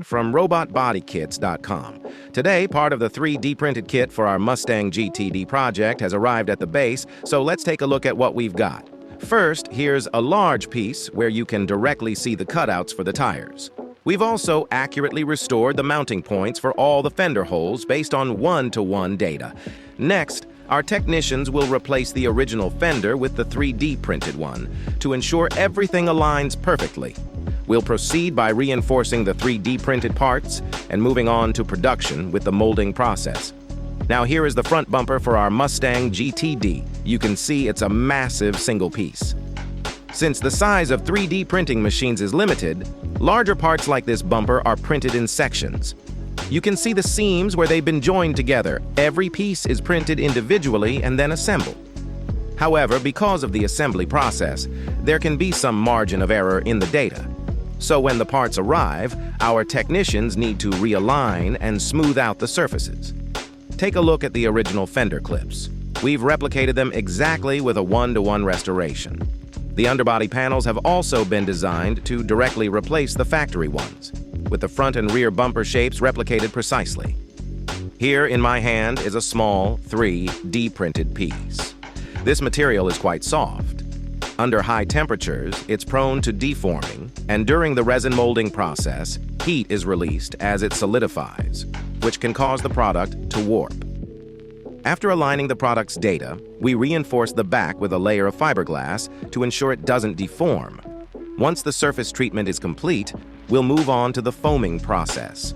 from robotbodykits.com. Today, part of the 3D printed kit for our Mustang GTD project has arrived at the base, so let's take a look at what we've got. First, here's a large piece where you can directly see the cutouts for the tires. We've also accurately restored the mounting points for all the fender holes based on one-to-one data. Next, our technicians will replace the original fender with the 3D printed one to ensure everything aligns perfectly. We'll proceed by reinforcing the 3D printed parts and moving on to production with the molding process. Now here is the front bumper for our Mustang GTD. You can see it's a massive single piece. Since the size of 3D printing machines is limited, larger parts like this bumper are printed in sections. You can see the seams where they've been joined together. Every piece is printed individually and then assembled. However, because of the assembly process, there can be some margin of error in the data. So when the parts arrive, our technicians need to realign and smooth out the surfaces. Take a look at the original fender clips. We've replicated them exactly with a one-to-one restoration. The underbody panels have also been designed to directly replace the factory ones, with the front and rear bumper shapes replicated precisely. Here in my hand is a small 3D printed piece. This material is quite soft. Under high temperatures, it's prone to deforming, and during the resin molding process, heat is released as it solidifies, which can cause the product to warp. After aligning the product's data, we reinforce the back with a layer of fiberglass to ensure it doesn't deform. Once the surface treatment is complete, we'll move on to the foaming process.